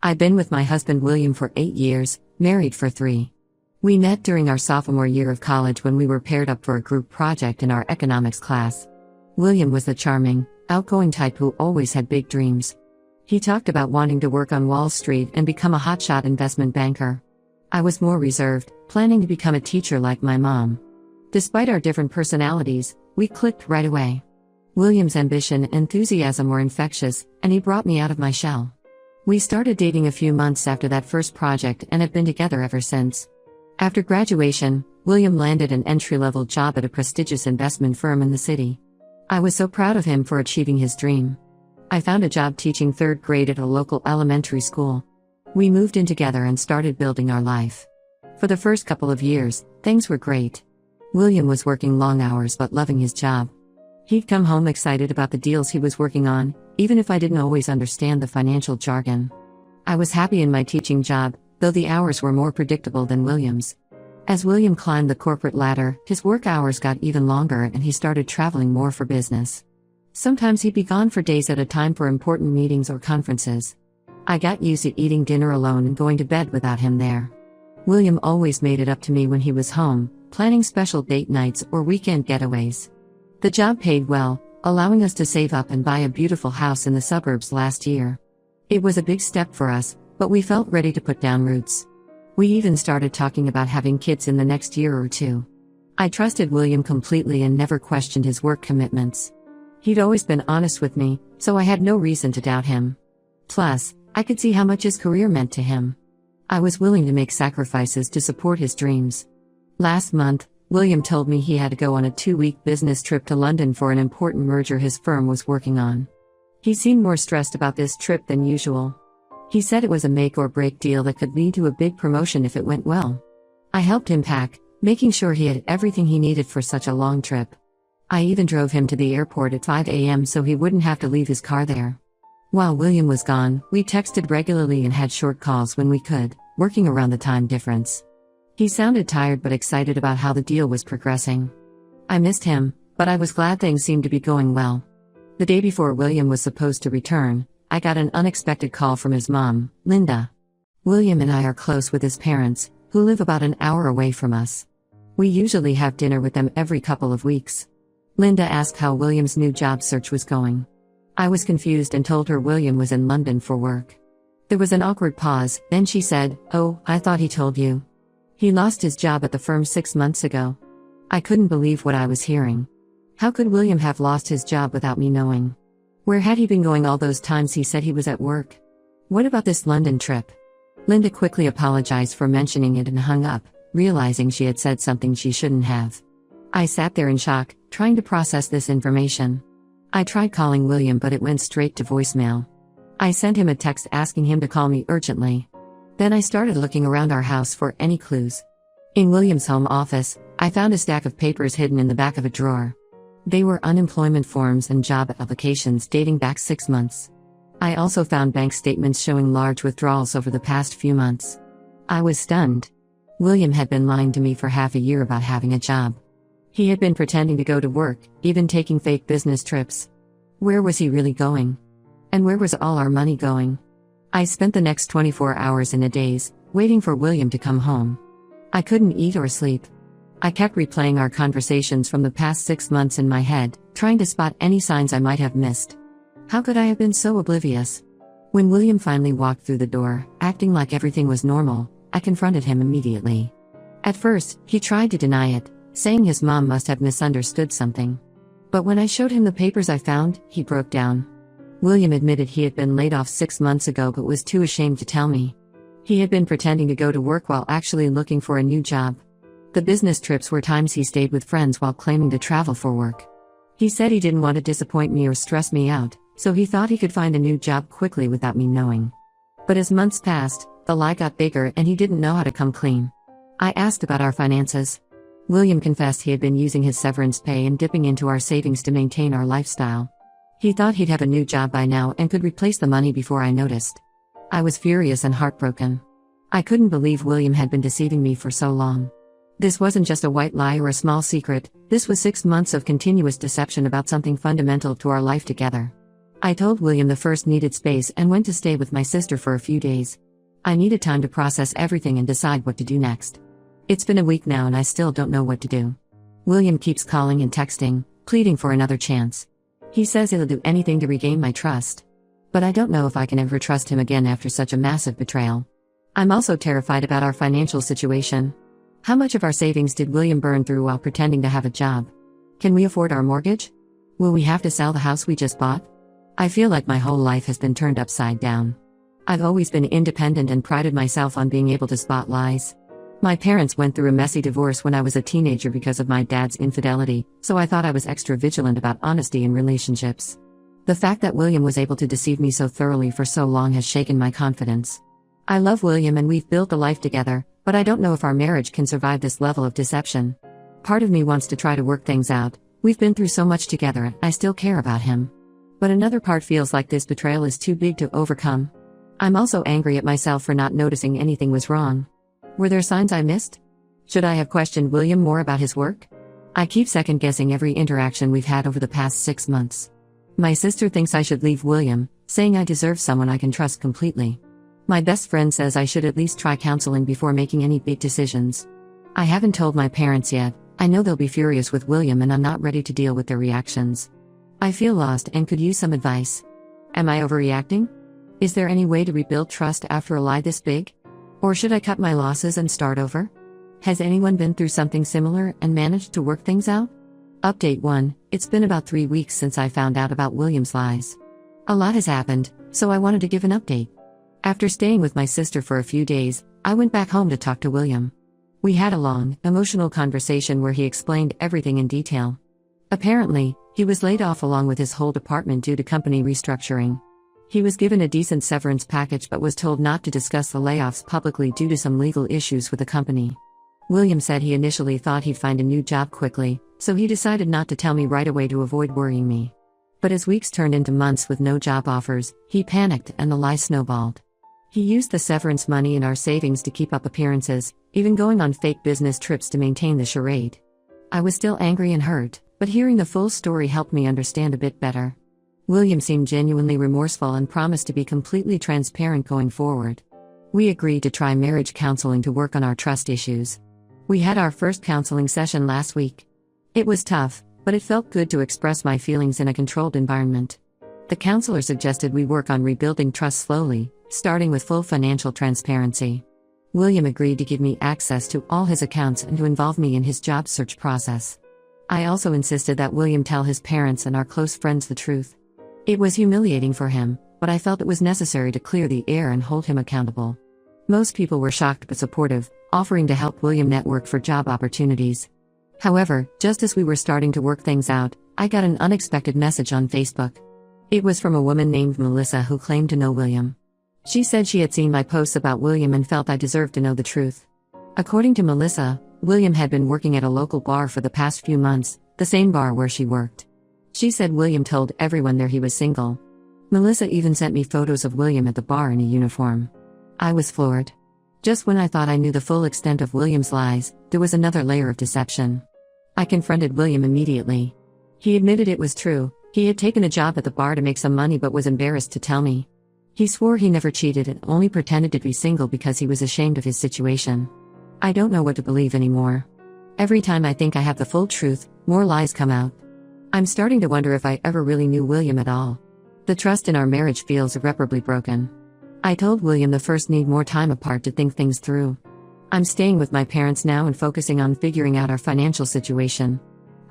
I've been with my husband William for 8 years, married for 3. We met during our sophomore year of college when we were paired up for a group project in our economics class. William was the charming, outgoing type who always had big dreams. He talked about wanting to work on Wall Street and become a hotshot investment banker. I was more reserved, planning to become a teacher like my mom. Despite our different personalities, we clicked right away. William's ambition and enthusiasm were infectious, and he brought me out of my shell. We started dating a few months after that first project and have been together ever since. After graduation, William landed an entry-level job at a prestigious investment firm in the city. I was so proud of him for achieving his dream. I found a job teaching 3rd grade at a local elementary school. We moved in together and started building our life. For the first couple of years, things were great. William was working long hours but loving his job. He'd come home excited about the deals he was working on, even if I didn't always understand the financial jargon. I was happy in my teaching job, though the hours were more predictable than William's. As William climbed the corporate ladder, his work hours got even longer and he started traveling more for business. Sometimes he'd be gone for days at a time for important meetings or conferences. I got used to eating dinner alone and going to bed without him there. William always made it up to me when he was home, planning special date nights or weekend getaways. The job paid well, allowing us to save up and buy a beautiful house in the suburbs last year. It was a big step for us, but we felt ready to put down roots. We even started talking about having kids in the next year or 2. I trusted William completely and never questioned his work commitments. He'd always been honest with me, so I had no reason to doubt him. Plus, I could see how much his career meant to him. I was willing to make sacrifices to support his dreams. Last month, William told me he had to go on a 2-week business trip to London for an important merger his firm was working on. He seemed more stressed about this trip than usual. He said it was a make-or-break deal that could lead to a big promotion if it went well. I helped him pack, making sure he had everything he needed for such a long trip. I even drove him to the airport at 5 a.m. so he wouldn't have to leave his car there. While William was gone, we texted regularly and had short calls when we could, working around the time difference. He sounded tired but excited about how the deal was progressing. I missed him, but I was glad things seemed to be going well. The day before William was supposed to return, I got an unexpected call from his mom, Linda. William and I are close with his parents, who live about an hour away from us. We usually have dinner with them every couple of weeks. Linda asked how William's new job search was going. I was confused and told her William was in London for work. There was an awkward pause, then she said, "Oh, I thought he told you. He lost his job at the firm 6 months ago." I couldn't believe what I was hearing. How could William have lost his job without me knowing? Where had he been going all those times he said he was at work? What about this London trip? Linda quickly apologized for mentioning it and hung up, realizing she had said something she shouldn't have. I sat there in shock, trying to process this information. I tried calling William but it went straight to voicemail. I sent him a text asking him to call me urgently. Then I started looking around our house for any clues. In William's home office, I found a stack of papers hidden in the back of a drawer. They were unemployment forms and job applications dating back 6 months. I also found bank statements showing large withdrawals over the past few months. I was stunned. William had been lying to me for half a year about having a job. He had been pretending to go to work, even taking fake business trips. Where was he really going? And where was all our money going? I spent the next 24 hours in a daze, waiting for William to come home. I couldn't eat or sleep. I kept replaying our conversations from the past 6 months in my head, trying to spot any signs I might have missed. How could I have been so oblivious? When William finally walked through the door, acting like everything was normal, I confronted him immediately. At first, he tried to deny it, saying his mom must have misunderstood something. But when I showed him the papers I found, he broke down. William admitted he had been laid off 6 months ago but was too ashamed to tell me. He had been pretending to go to work while actually looking for a new job. The business trips were times he stayed with friends while claiming to travel for work. He said he didn't want to disappoint me or stress me out, so he thought he could find a new job quickly without me knowing. But as months passed, the lie got bigger and he didn't know how to come clean. I asked about our finances. William confessed he had been using his severance pay and dipping into our savings to maintain our lifestyle. He thought he'd have a new job by now and could replace the money before I noticed. I was furious and heartbroken. I couldn't believe William had been deceiving me for so long. This wasn't just a white lie or a small secret, this was 6 months of continuous deception about something fundamental to our life together. I told William the first needed space and went to stay with my sister for a few days. I needed time to process everything and decide what to do next. It's been a week now and I still don't know what to do. William keeps calling and texting, pleading for another chance. He says he'll do anything to regain my trust. But I don't know if I can ever trust him again after such a massive betrayal. I'm also terrified about our financial situation. How much of our savings did William burn through while pretending to have a job? Can we afford our mortgage? Will we have to sell the house we just bought? I feel like my whole life has been turned upside down. I've always been independent and prided myself on being able to spot lies. My parents went through a messy divorce when I was a teenager because of my dad's infidelity, so I thought I was extra vigilant about honesty in relationships. The fact that William was able to deceive me so thoroughly for so long has shaken my confidence. I love William and we've built a life together, but I don't know if our marriage can survive this level of deception. Part of me wants to try to work things out. We've been through so much together and I still care about him. But another part feels like this betrayal is too big to overcome. I'm also angry at myself for not noticing anything was wrong. Were there signs I missed? Should I have questioned William more about his work? I keep second-guessing every interaction we've had over the past 6 months. My sister thinks I should leave William, saying I deserve someone I can trust completely. My best friend says I should at least try counseling before making any big decisions. I haven't told my parents yet. I know they'll be furious with William and I'm not ready to deal with their reactions. I feel lost and could use some advice. Am I overreacting? Is there any way to rebuild trust after a lie this big? Or should I cut my losses and start over? Has anyone been through something similar and managed to work things out? Update 1. It's been about 3 weeks since I found out about William's lies. A lot has happened, so I wanted to give an update. After staying with my sister for a few days, I went back home to talk to William. We had a long, emotional conversation where he explained everything in detail. Apparently, he was laid off along with his whole department due to company restructuring. He was given a decent severance package but was told not to discuss the layoffs publicly due to some legal issues with the company. William said he initially thought he'd find a new job quickly, so he decided not to tell me right away to avoid worrying me. But as weeks turned into months with no job offers, he panicked and the lie snowballed. He used the severance money and our savings to keep up appearances, even going on fake business trips to maintain the charade. I was still angry and hurt, but hearing the full story helped me understand a bit better. William seemed genuinely remorseful and promised to be completely transparent going forward. We agreed to try marriage counseling to work on our trust issues. We had our first counseling session last week. It was tough, but it felt good to express my feelings in a controlled environment. The counselor suggested we work on rebuilding trust slowly, starting with full financial transparency. William agreed to give me access to all his accounts and to involve me in his job search process. I also insisted that William tell his parents and our close friends the truth. It was humiliating for him, but I felt it was necessary to clear the air and hold him accountable. Most people were shocked but supportive, offering to help William network for job opportunities. However, just as we were starting to work things out, I got an unexpected message on Facebook. It was from a woman named Melissa who claimed to know William. She said she had seen my posts about William and felt I deserved to know the truth. According to Melissa, William had been working at a local bar for the past few months, the same bar where she worked. She said William told everyone there he was single. Melissa even sent me photos of William at the bar in a uniform. I was floored. Just when I thought I knew the full extent of William's lies, there was another layer of deception. I confronted William immediately. He admitted it was true. He had taken a job at the bar to make some money but was embarrassed to tell me. He swore he never cheated and only pretended to be single because he was ashamed of his situation. I don't know what to believe anymore. Every time I think I have the full truth, more lies come out. I'm starting to wonder if I ever really knew William at all. The trust in our marriage feels irreparably broken. I told William the first need more time apart to think things through. I'm staying with my parents now and focusing on figuring out our financial situation.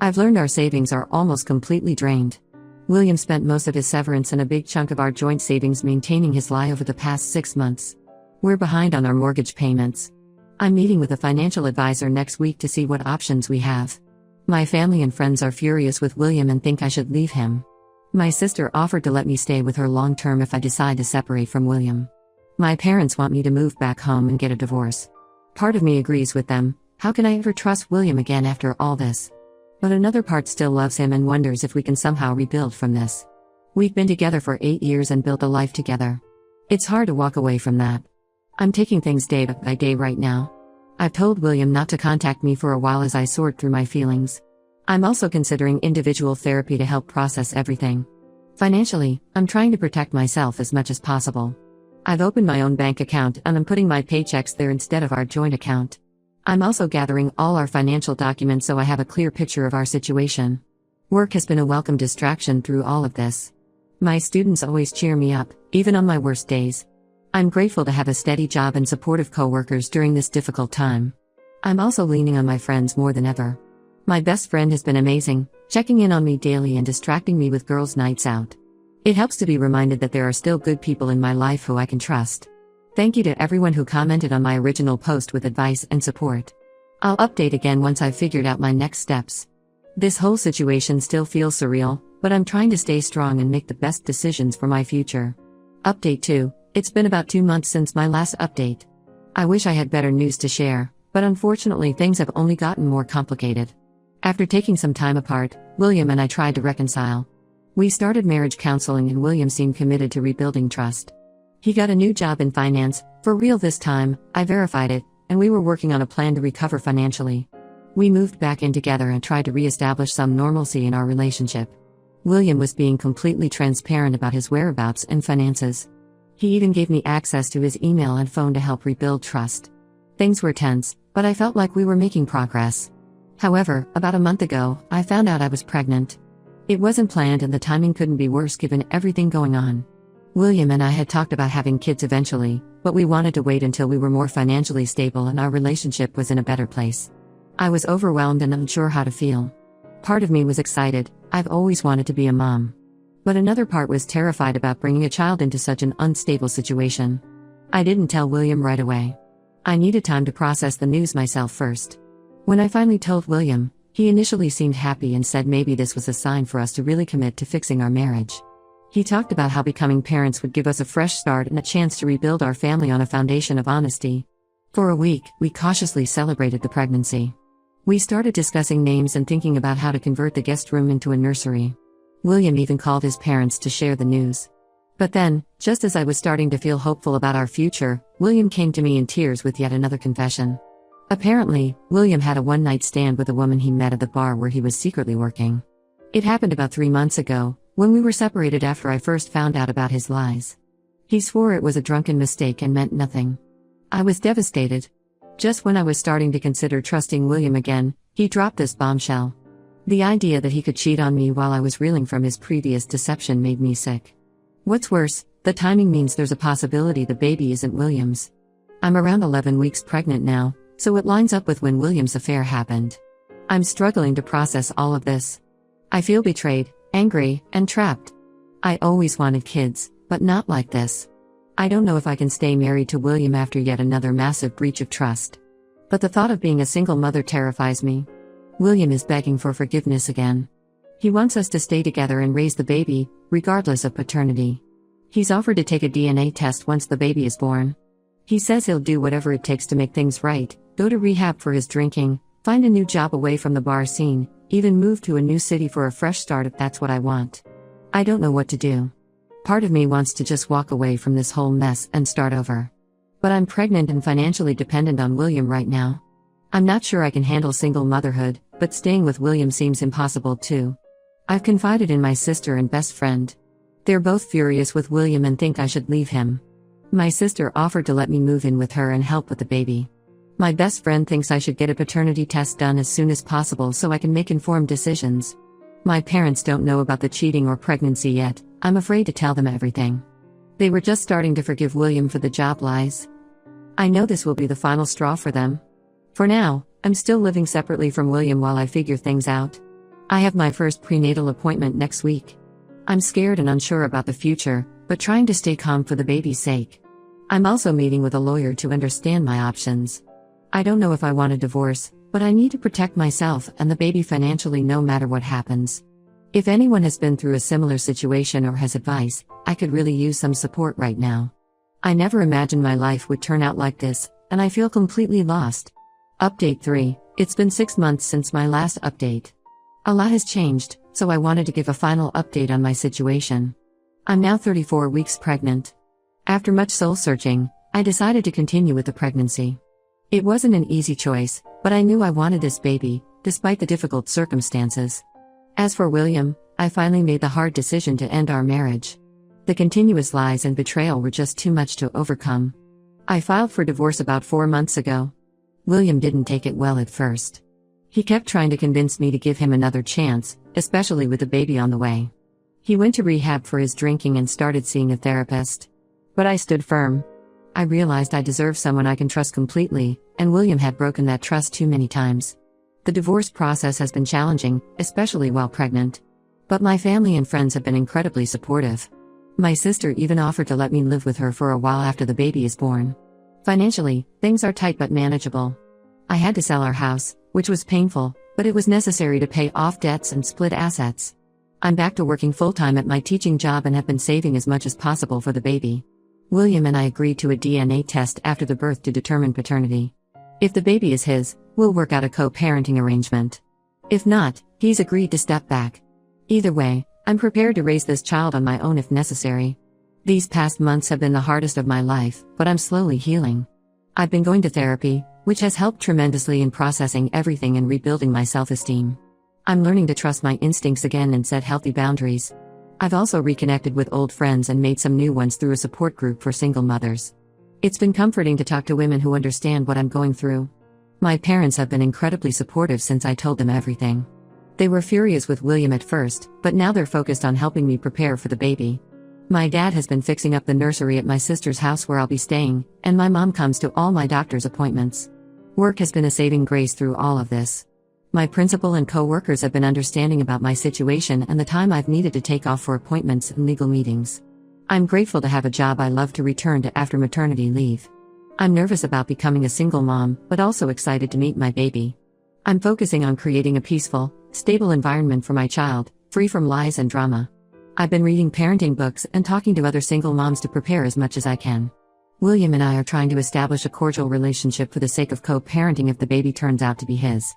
I've learned our savings are almost completely drained. William spent most of his severance and a big chunk of our joint savings maintaining his lie over the past 6 months. We're behind on our mortgage payments. I'm meeting with a financial advisor next week to see what options we have. My family and friends are furious with William and think I should leave him. My sister offered to let me stay with her long term if I decide to separate from William. My parents want me to move back home and get a divorce. Part of me agrees with them. How can I ever trust William again after all this? But another part still loves him and wonders if we can somehow rebuild from this. We've been together for 8 years and built a life together. It's hard to walk away from that. I'm taking things day by day right now. I've told William not to contact me for a while as I sort through my feelings. I'm also considering individual therapy to help process everything. Financially, I'm trying to protect myself as much as possible. I've opened my own bank account and I'm putting my paychecks there instead of our joint account. I'm also gathering all our financial documents so I have a clear picture of our situation. Work has been a welcome distraction through all of this. My students always cheer me up, even on my worst days. I'm grateful to have a steady job and supportive coworkers during this difficult time. I'm also leaning on my friends more than ever. My best friend has been amazing, checking in on me daily and distracting me with girls' nights out. It helps to be reminded that there are still good people in my life who I can trust. Thank you to everyone who commented on my original post with advice and support. I'll update again once I've figured out my next steps. This whole situation still feels surreal, but I'm trying to stay strong and make the best decisions for my future. Update 2. It's been about 2 months since my last update. I wish I had better news to share, but unfortunately things have only gotten more complicated. After taking some time apart, William and I tried to reconcile. We started marriage counseling and William seemed committed to rebuilding trust. He got a new job in finance, for real this time, I verified it, and we were working on a plan to recover financially. We moved back in together and tried to re-establish some normalcy in our relationship. William was being completely transparent about his whereabouts and finances. He even gave me access to his email and phone to help rebuild trust. Things were tense, but I felt like we were making progress. However, about a month ago, I found out I was pregnant. It wasn't planned and the timing couldn't be worse given everything going on. William and I had talked about having kids eventually, but we wanted to wait until we were more financially stable and our relationship was in a better place. I was overwhelmed and unsure how to feel. Part of me was excited, I've always wanted to be a mom. But another part was terrified about bringing a child into such an unstable situation. I didn't tell William right away. I needed time to process the news myself first. When I finally told William, he initially seemed happy and said maybe this was a sign for us to really commit to fixing our marriage. He talked about how becoming parents would give us a fresh start and a chance to rebuild our family on a foundation of honesty. For a week, we cautiously celebrated the pregnancy. We started discussing names and thinking about how to convert the guest room into a nursery. William even called his parents to share the news. But then, just as I was starting to feel hopeful about our future, William came to me in tears with yet another confession. Apparently, William had a one-night stand with a woman he met at the bar where he was secretly working. It happened about 3 months ago, when we were separated after I first found out about his lies. He swore it was a drunken mistake and meant nothing. I was devastated. Just when I was starting to consider trusting William again, he dropped this bombshell. The idea that he could cheat on me while I was reeling from his previous deception made me sick. What's worse, the timing means there's a possibility the baby isn't William's. I'm around 11 weeks pregnant now, so it lines up with when William's affair happened. I'm struggling to process all of this. I feel betrayed, angry, and trapped. I always wanted kids, but not like this. I don't know if I can stay married to William after yet another massive breach of trust. But the thought of being a single mother terrifies me. William is begging for forgiveness again. He wants us to stay together and raise the baby, regardless of paternity. He's offered to take a DNA test once the baby is born. He says he'll do whatever it takes to make things right, go to rehab for his drinking, find a new job away from the bar scene, even move to a new city for a fresh start if that's what I want. I don't know what to do. Part of me wants to just walk away from this whole mess and start over. But I'm pregnant and financially dependent on William right now. I'm not sure I can handle single motherhood, but staying with William seems impossible too. I've confided in my sister and best friend. They're both furious with William and think I should leave him. My sister offered to let me move in with her and help with the baby. My best friend thinks I should get a paternity test done as soon as possible so I can make informed decisions. My parents don't know about the cheating or pregnancy yet. I'm afraid to tell them everything. They were just starting to forgive William for the job lies. I know this will be the final straw for them. For now, I'm still living separately from William while I figure things out. I have my first prenatal appointment next week. I'm scared and unsure about the future, but trying to stay calm for the baby's sake. I'm also meeting with a lawyer to understand my options. I don't know if I want a divorce, but I need to protect myself and the baby financially no matter what happens. If anyone has been through a similar situation or has advice, I could really use some support right now. I never imagined my life would turn out like this, and I feel completely lost. Update 3. It's been 6 months since my last update. A lot has changed, so I wanted to give a final update on my situation. I'm now 34 weeks pregnant. After much soul-searching, I decided to continue with the pregnancy. It wasn't an easy choice, but I knew I wanted this baby, despite the difficult circumstances. As for William, I finally made the hard decision to end our marriage. The continuous lies and betrayal were just too much to overcome. I filed for divorce about 4 months ago. William didn't take it well at first. He kept trying to convince me to give him another chance, especially with a baby on the way. He went to rehab for his drinking and started seeing a therapist. But I stood firm. I realized I deserved someone I can trust completely, and William had broken that trust too many times. The divorce process has been challenging, especially while pregnant. But my family and friends have been incredibly supportive. My sister even offered to let me live with her for a while after the baby is born. Financially, things are tight but manageable. I had to sell our house, which was painful, but it was necessary to pay off debts and split assets. I'm back to working full-time at my teaching job and have been saving as much as possible for the baby. William and I agreed to a DNA test after the birth to determine paternity. If the baby is his, we'll work out a co-parenting arrangement. If not, he's agreed to step back. Either way, I'm prepared to raise this child on my own if necessary. These past months have been the hardest of my life, but I'm slowly healing. I've been going to therapy, which has helped tremendously in processing everything and rebuilding my self-esteem. I'm learning to trust my instincts again and set healthy boundaries. I've also reconnected with old friends and made some new ones through a support group for single mothers. It's been comforting to talk to women who understand what I'm going through. My parents have been incredibly supportive since I told them everything. They were furious with William at first, but now they're focused on helping me prepare for the baby. My dad has been fixing up the nursery at my sister's house where I'll be staying, and my mom comes to all my doctor's appointments. Work has been a saving grace through all of this. My principal and co-workers have been understanding about my situation and the time I've needed to take off for appointments and legal meetings. I'm grateful to have a job I love to return to after maternity leave. I'm nervous about becoming a single mom, but also excited to meet my baby. I'm focusing on creating a peaceful, stable environment for my child, free from lies and drama. I've been reading parenting books and talking to other single moms to prepare as much as I can. William and I are trying to establish a cordial relationship for the sake of co-parenting if the baby turns out to be his.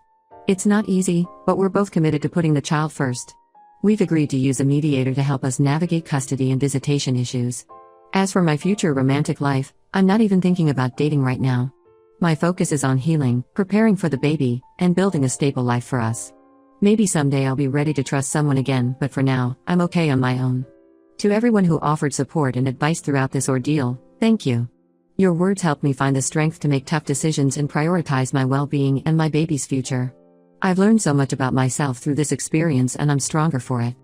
It's not easy, but we're both committed to putting the child first. We've agreed to use a mediator to help us navigate custody and visitation issues. As for my future romantic life, I'm not even thinking about dating right now. My focus is on healing, preparing for the baby, and building a stable life for us. Maybe someday I'll be ready to trust someone again, but for now, I'm okay on my own. To everyone who offered support and advice throughout this ordeal, thank you. Your words helped me find the strength to make tough decisions and prioritize my well-being and my baby's future. I've learned so much about myself through this experience and I'm stronger for it.